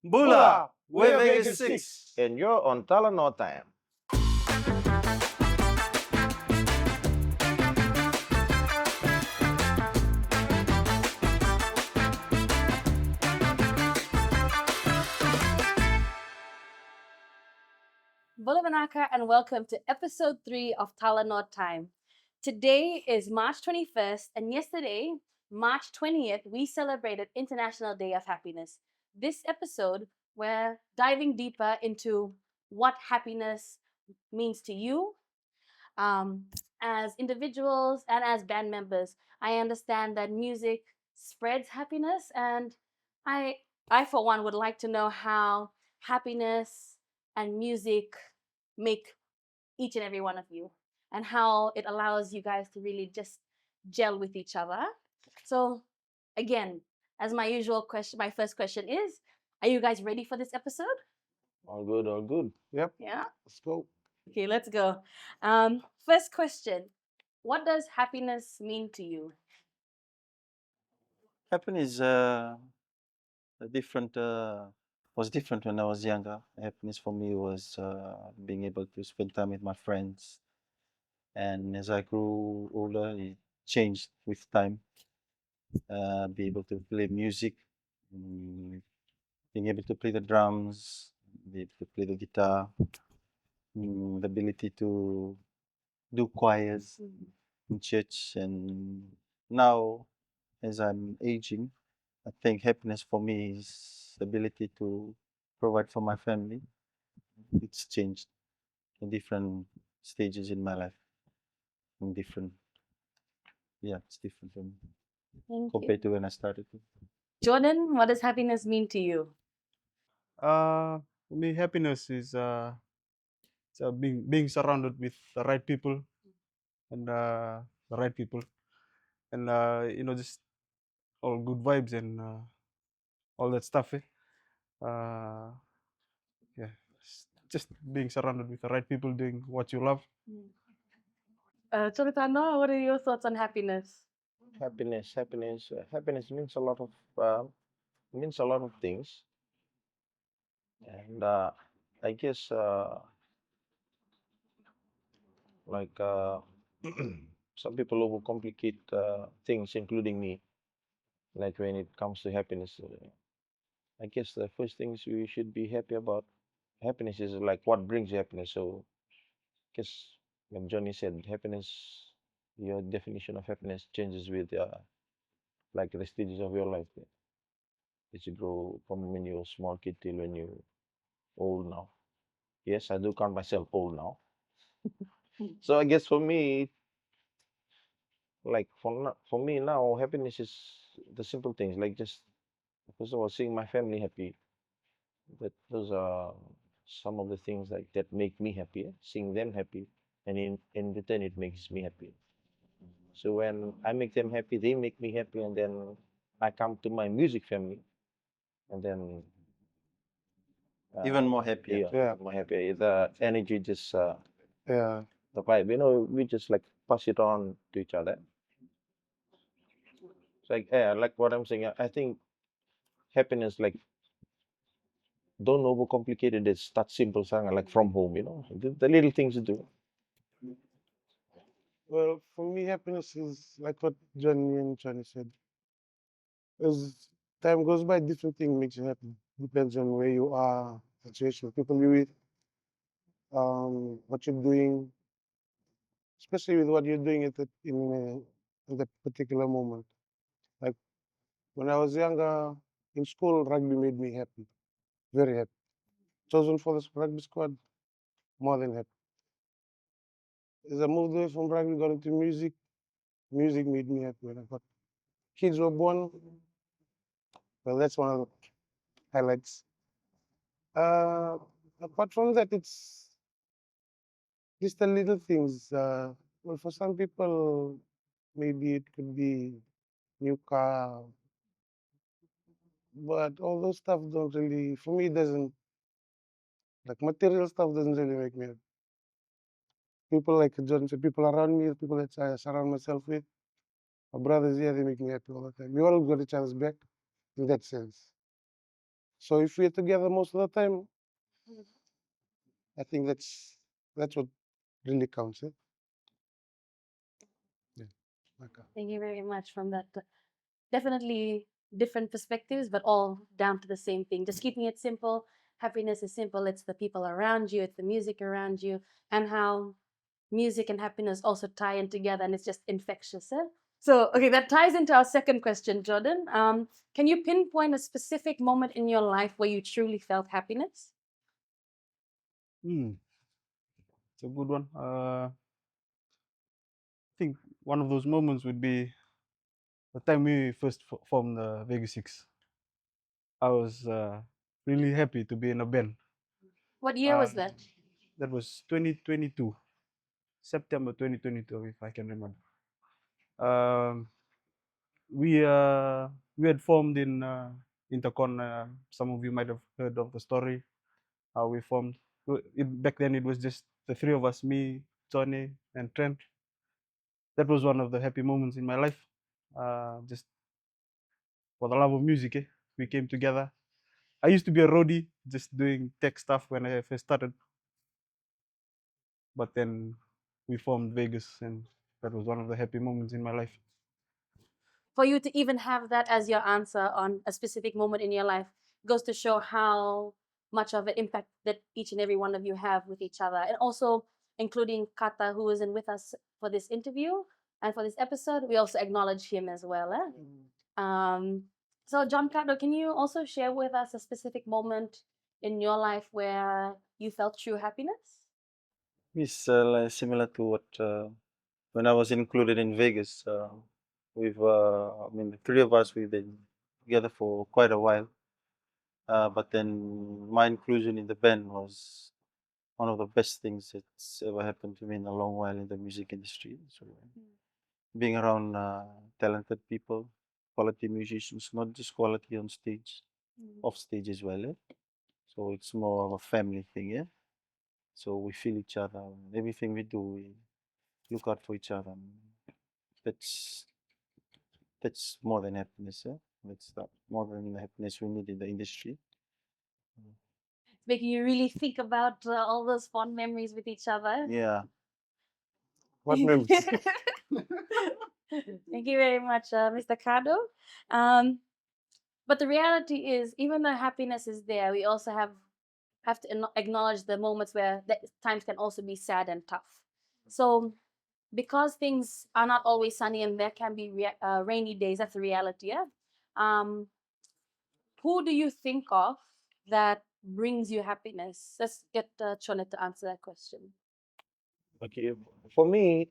Bula, Wave 86. And you're on Talanoa Time. Bulavanaka and welcome to episode 3 of Talanoa Time. Today is March 21st, and yesterday, March 20th, we celebrated International Day of Happiness. This episode, we're diving deeper into what happiness means to you as individuals and as band members. I understand that music spreads happiness, and I, I for one, would like to know how happiness and music make each and every one of you, and how it allows you guys to really just gel with each other. So, again, as my usual question, my first question is: are you guys ready for this episode? All good, all good. Yep, Yeah. let's go. Okay, let's go. First question: what does happiness mean to you? Happiness different was different when I was younger. Happiness for me was being able to spend time with my friends, and as I grew older, it changed with time. Be able to play music, mm, being able to play the drums, be able to play the guitar, the ability to do choirs in church, and now as I'm aging, I think happiness for me is the ability to provide for my family. It's changed in different stages in my life. In different, yeah, it's different from Thank you. compared to when I started. Jordan, what does happiness mean to you? For me, happiness is being surrounded with the right people and the right people, and just all good vibes and all that stuff. Uh, yeah, just being surrounded with the right people, doing what you love. Tanoa, what are your thoughts on happiness? Happiness means means a lot of things, and I guess like some people overcomplicate things, including me. Like when it comes to happiness, I guess the first things we should be happy about happiness is like what brings you happiness. So, guess when Johnny said happiness, your definition of happiness changes with like the stages of your life. As you grow from when you're a small kid till when you're old now. Yes, I do count myself old now. So I guess for me, like for me now, happiness is the simple things, like just first of all seeing my family happy. That those are some of the things like that make me happy. Seeing them happy, and in return it makes me happy. So when I make them happy, they make me happy, and then I come to my music family, and then Even more happier. yeah, Yeah. more happy. The energy just Yeah, the vibe. We just like pass it on to each other. It's like yeah, like what I'm saying. I think happiness like don't overcomplicate it. It's that simple song like from home. The little things you do. Well, for me, happiness is like what Johnny and Johnny said. As time goes by, different thing makes you happy. Depends on where you are, situation, people you're with, what you're doing, especially with what you're doing in that particular moment. Like when I was younger in school, rugby made me happy, very happy. Chosen for the rugby squad, more than happy. As I moved away from rugby, got into music. Music made me happy. When I got kids were born, well, that's one of the highlights. Uh, Apart from that, it's just the little things. Well, for some people, maybe it could be new car, but all those stuff don't really, for me, it doesn't, like material stuff doesn't really make me happy. People like John said, people around me, the people that I surround myself with, my brothers here, they make me happy all the time. We all got each other's back in that sense. So if we're together most of the time, I think that's what really counts. Eh? Yeah. Okay. Thank you very much from that. Definitely different perspectives, but all down to the same thing. Just keeping it simple. Happiness is simple. It's the people around you, it's the music around you, and how music and happiness also tie in together, and it's just infectious. Eh? So, okay, that ties into our second question, Jordan. Can you pinpoint a specific moment in your life where you truly felt happiness? It's a good one. I think one of those moments would be the time we first formed Vegas 6. I was really happy to be in a band. What year was that? That was 2022, September 2022, if I can remember. Um, we had formed in Intercon. Some of you might have heard of the story. How we formed. Back then, it was just the three of us: me, Tony, and Trent. That was one of the happy moments in my life. Just for the love of music, we came together. I used to be a roadie, just doing tech stuff when I first started. But then we formed Vegas, and that was one of the happy moments in my life. For you to even have that as your answer on a specific moment in your life goes to show how much of an impact that each and every one of you have with each other, and also including Kata, who isn't with us for this interview and for this episode. We also acknowledge him as well. So J.Kado, can you also share with us a specific moment in your life where you felt true happiness? It's similar to what when I was included in Vegas. I mean, the three of us, we've been together for quite a while. But then my inclusion in the band was one of the best things that's ever happened to me in a long while in the music industry. So being around talented people, quality musicians, not just quality on stage, off stage as well. So it's more of a family thing, yeah. So we feel each other. Everything we do, we look out for each other. That's that's more than happiness, yeah. That's more than the happiness we need in the industry. Making you really think about all those fond memories with each other. Yeah. What memories? Thank you very much, Mr. Kado. But the reality is, even though happiness is there, we also have to acknowledge the moments where the times can also be sad and tough. So, because things are not always sunny and there can be rainy days, that's the reality. Yeah. Who do you think of that brings you happiness? Let's get Chone to answer that question. Okay, for me,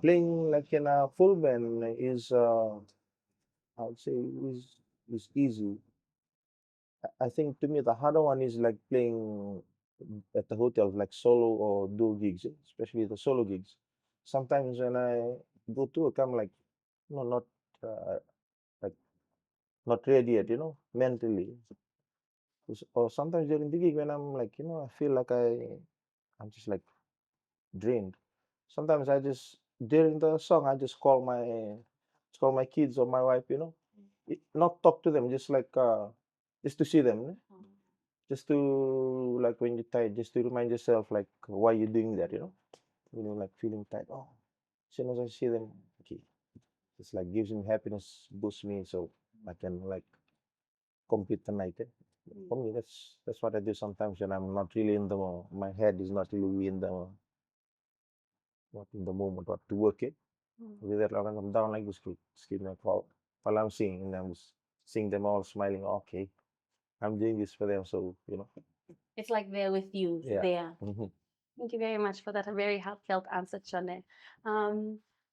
playing like in a full band is, I would say, is easy. I think to me the harder one is like playing at the hotels, like solo or duo gigs, especially the solo gigs. Sometimes when I go to work, I'm like, not uh, like not ready yet, mentally. Or sometimes during the gig when I'm like, I feel like I'm just like drained. Sometimes I just during the song I just call my kids or my wife, not talk to them, just like just to see them, just to like when you're tired, just to remind yourself like why you're doing that, when you're like feeling tired. Oh, as soon as I see them, okay, it's like gives me happiness, boosts me, so I can like compete tonight. For me, that's what I do sometimes when I'm not really in the my head is not really in the not in the moment what to work it. With that, when I'm down like this, just give me a call while I'm singing, and I'm just seeing them all smiling. Okay, I'm doing this for them, so It's like they're with you yeah. there. Mhm. Thank you very much for that. A very heartfelt answer, Chone.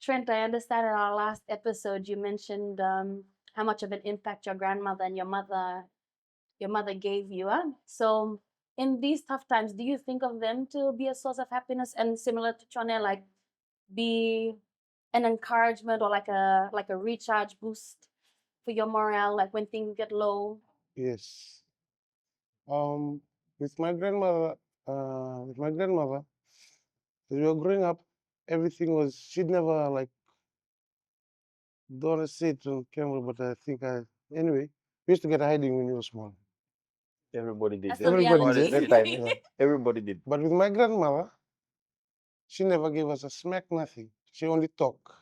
Trent, I understand in our last episode you mentioned how much of an impact your grandmother and your mother gave you. Huh? So in these tough times, do you think of them to be a source of happiness and similar to Chone, like be an encouragement or like a recharge boost for your morale, like when things get low? Yes. Um, with my grandmother, as we were growing up, everything was. She'd never like don't wanna say it on camera, but I think anyway. We used to get a hiding when we were small. Everybody did. That's the Everybody reality. did. That time, everybody did. But with my grandmother, she never gave us a smack, nothing. She only talk.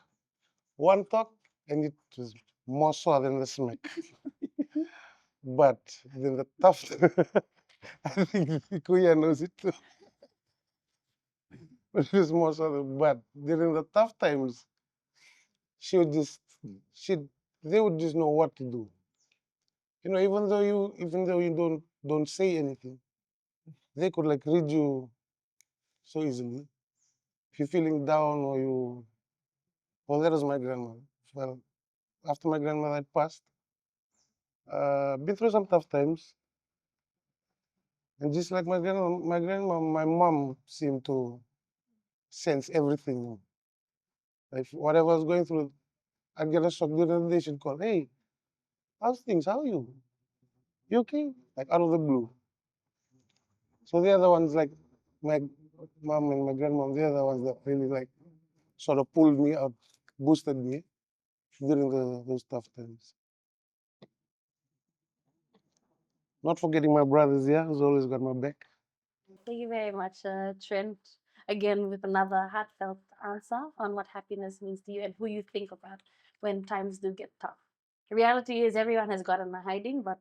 One talk, and it was more so than the smack. But then the tough, I think Kuya knows it too. But it was more so than, but during the tough times, she would just, they would just know what to do. You know, even though you don't say anything, they could like read you so easily. If you're feeling down or you, well, that was my grandmother. Well, after my grandmother had passed, been through some tough times, and just like my mom seemed to sense everything. Like whatever I was going through, I'd get a shock during the day. She'd call, "Hey, how's things? How are you? You okay?" Like out of the blue. So the other ones, like my mom and my grandmom, the other ones that really like sort of pulled me out, boosted me during those tough times. Not forgetting my brothers, yeah, who's always got my back. Thank you very much, Trent. Again, with another heartfelt answer on what happiness means to you and who you think about when times do get tough. The reality is, everyone has gotten a hiding, but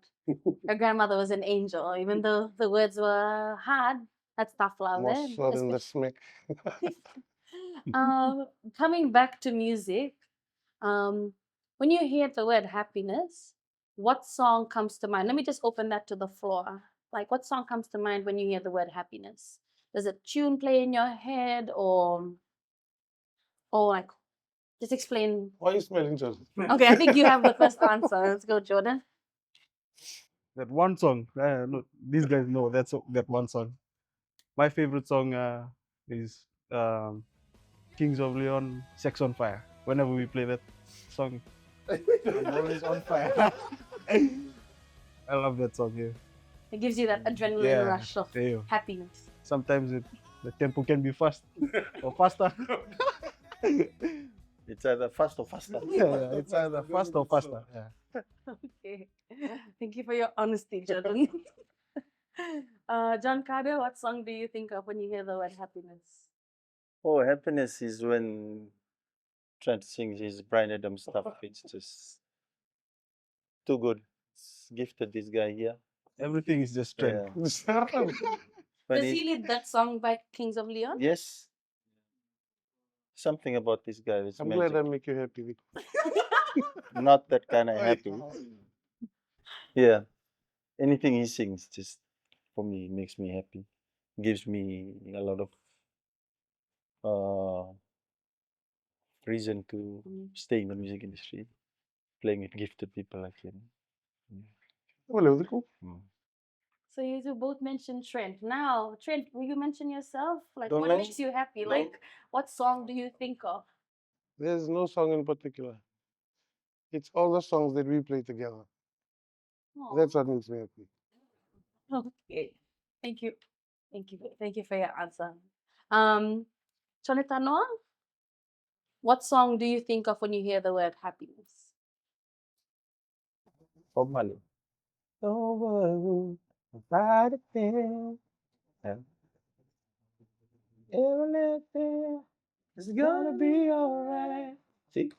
her grandmother was an angel. Even though the words were hard, that's tough love. More Eh? so than the smack. Coming back to music, when you hear the word happiness, what song comes to mind? Let me just open that to the floor. Like, what song comes to mind when you hear the word happiness? Does a tune play in your head, or like, just explain? Why are you smiling, Jordan? Okay, I think you have the first answer. Let's go, Jordan. That one song. No, these guys know that one song. My favorite song is Kings of Leon, "Sex on Fire." Whenever we play that song, I'm always on fire. I love that song. Yeah. It gives you that adrenaline Yeah, rush of yeah. happiness. Sometimes the tempo can be fast or faster. It's either fast or faster. Yeah, it's either fast or faster. Yeah. Okay. Thank you for your honesty, Jordan. J.Kado, what song do you think of when you hear the word happiness? Oh, happiness is when Trent sings his Brian Adams stuff. It's just too good. It's gifted, this guy here. Everything is just Trent. Yeah. When Does he lead that song by Kings of Leon? Yes. Something about this guy is I'm glad I magic. make you happy. Not that kind of happy. Yeah. Anything he sings just for me makes me happy. Gives me a lot of reason to stay in the music industry, playing with gifted people like him. Well, cool. So you two both mentioned Trent. Now, Trent, will you mention yourself? Like, Don't what mention- makes you happy? no. Like, what song do you think of? There's no song in particular. It's all the songs that we play together. Aw. That's what makes me happy. Okay. Thank you. Thank you. Thank you for your answer. Tanoa, what song do you think of when you hear the word happiness? Bob Marley. Don't worry about a thing. Yeah. Everything is gonna be alright. See?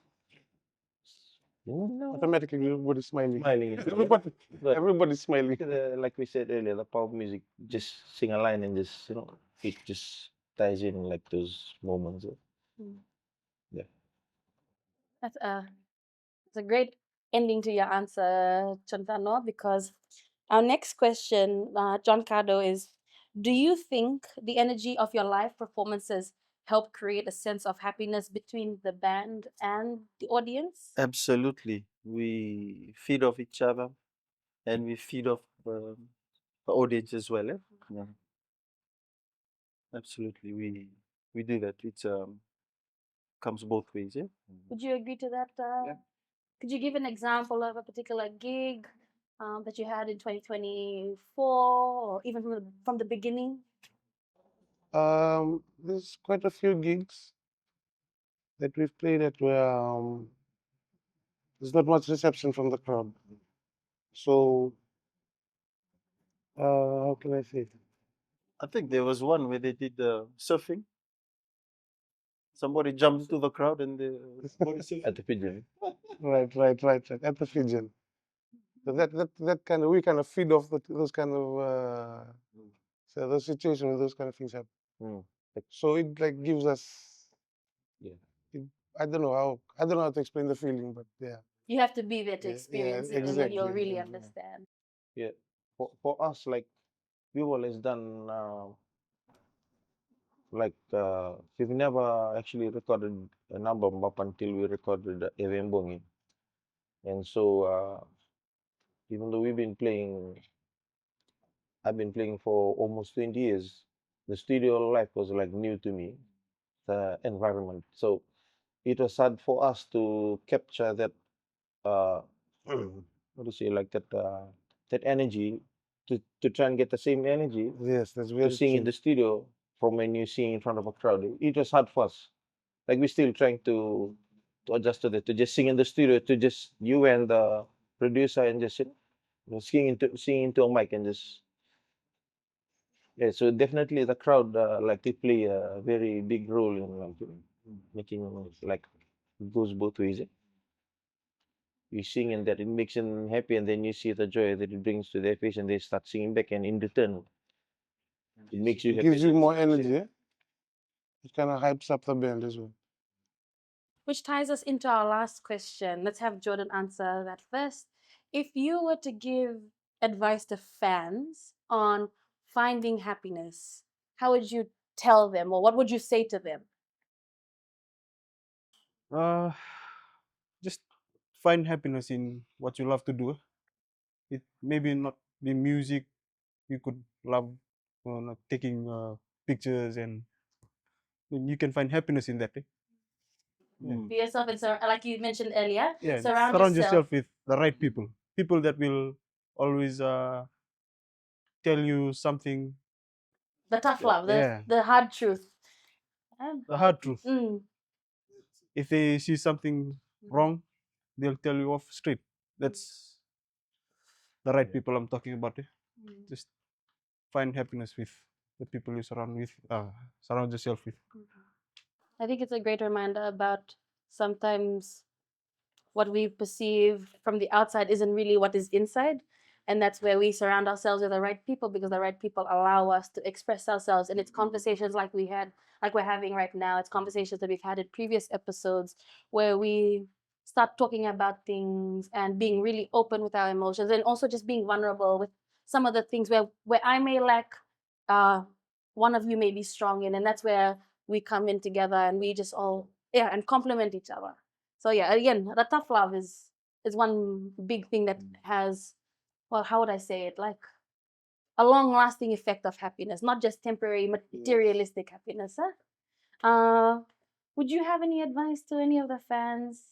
Automatically, everybody's smiling. Smiling. But Everybody's smiling. like we said earlier, the power of music, just sing a line and just, it just ties in like those moments. Yeah. That's a great ending to your answer, Chontano, because our next question, J.Kado, is: do you think the energy of your live performances help create a sense of happiness between the band and the audience? Absolutely. We feed off each other and we feed off the audience as well. Yeah. Absolutely. We do that. It's comes both ways. Yeah. Would you agree to that? Could you give an example of a particular gig that you had in 2024, or even from the beginning? There's quite a few gigs that we've played at where there's not much reception from the crowd. So how can I say it? I think there was one where they did surfing. Somebody jumped into the crowd and somebody surfing. At the Fiji. Right. At the Fijian. So that kind of we kind of feed off those kind of so those situations where those kind of things happen. Mm. So it like gives us Yeah. it, I don't know how to explain the feeling, but yeah. You have to be there to Yeah, experience it, and then exactly. you'll really Yeah. understand. Yeah. For us, like we've always done like we've never actually recorded an album up until we recorded Evembongi. And so even though I've been playing for almost 20 years, the studio life was like new to me, the environment. So it was hard for us to capture that uh what to say, like that energy, to try and get the same energy Yes, that's to very sing in true. the studio from when you sing in front of a crowd. It was hard for us. Like we're still trying to adjust to that, to just sing in the studio, to just you and the producer and just sing into a mic and just yeah. So definitely the crowd like they play a very big role in like making like it goes both ways. You sing and that it makes them happy, and then you see the joy that it brings to their face, and they start singing back, and in return, it makes you It happy. gives you more energy. Eh? It kind of hypes up the band as well. Which ties us into our last question. Let's have Jordan answer that first. If you were to give advice to fans on finding happiness, how would you tell them, or what would you say to them? Just find happiness in what you love to do. It maybe not the music. You could love like taking pictures, and you can find happiness in that. Yeah. Be yourself, and like you mentioned earlier, Yeah. surround yourself. with the right people. People that will always tell you something. The tough love, Yeah. the hard truth. The hard truth. Mm. If they see something wrong, they'll tell you off straight. That's the right people I'm talking about. Just find happiness with the people you surround yourself with. I think it's a great reminder about sometimes what we perceive from the outside isn't really what is inside. And that's where we surround ourselves with the right people, because the right people allow us to express ourselves. And it's conversations like like we're having right now. It's conversations that we've had in previous episodes where we start talking about things and being really open with our emotions, and also just being vulnerable with some of the things where I may lack, uh, one of you may be strong in. And that's where we come in together and we just all, yeah, and complement each other. So yeah, again, the tough love is one big thing that has, well, how would I say it? Like a long lasting effect of happiness, not just temporary materialistic happiness. Huh? Would you have any advice to any of the fans?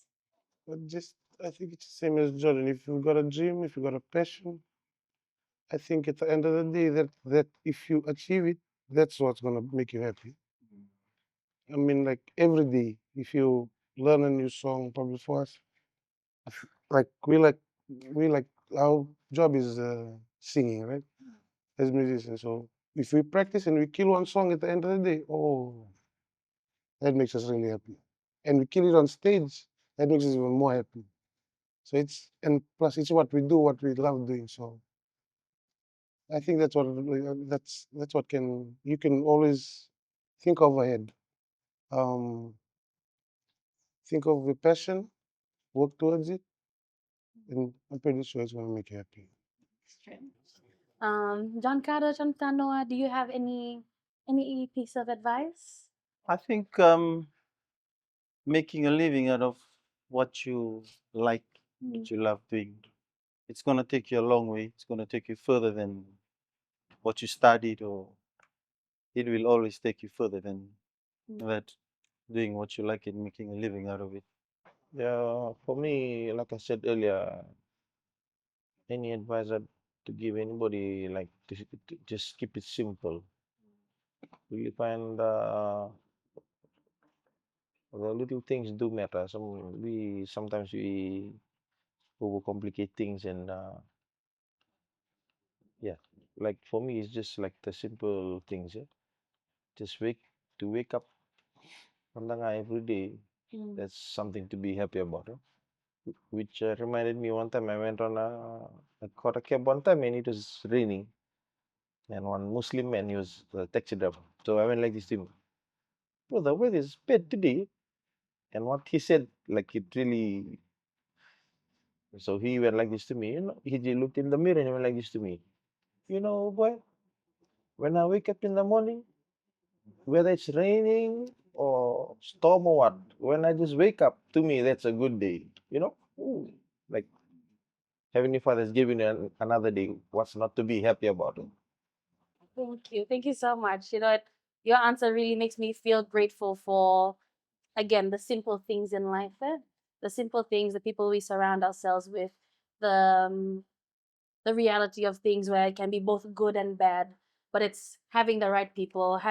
But just I think it's the same as Jordan. If you've got a dream, if you've got a passion, I think at the end of the day that if you achieve it, that's what's gonna make you happy. I mean, like every day, if you learn a new song, probably for us, like we like our job is singing, right? As musicians. So if we practice and we kill one song at the end of the day, oh, that makes us really happy. And we kill it on stage, that makes us even more happy. So and plus it's what we do, what we love doing. So I think that's what you can always think of ahead. Um, think of the passion, work towards it, and I'm pretty sure it's gonna make you happy. J.Kado, Tanoa, do you have any piece of advice? I think making a living out of what you like, what you love doing, it's gonna take you a long way. It's gonna take you further than what you studied, or it will always take you further than that. Doing what you like and making a living out of it. Yeah, for me, like I said earlier, any advice to give anybody, like to just keep it simple. Really find the little things do matter. Sometimes we overcomplicate things, and yeah, like for me, it's just like the simple things. Yeah, just wake up every day. Mm. That's something to be happy about. Which reminded me one time I went on I caught a cab one time and it was raining, and one Muslim man, he was the taxi driver. So I went like this to him, bro, the weather is bad today. And what he said, like it really. So he went like this to me. He just looked in the mirror and he went like this to me. Boy, when I wake up in the morning, whether it's raining or storm or what, when I just wake up, to me that's a good day. Ooh, like Heavenly Father has given you another day. What's not to be happy about it? Thank you. Thank you so much. Your answer really makes me feel grateful for, again, the simple things in life, the simple things, the people we surround ourselves with, the um, the reality of things where it can be both good and bad, but it's having the right people,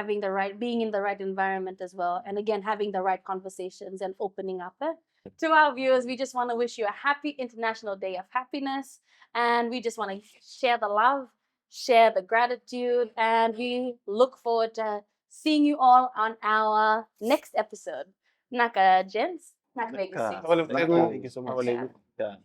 being in the right environment as well, and again, having the right conversations and opening up. To our viewers, we just want to wish you a happy International Day of Happiness, and we just want to share the love, share the gratitude, and we look forward to seeing you all on our next episode. Naka, gents. Naka, Naka. Vegas. Well, if Naka. I Thank you so much. Hawale- Yeah.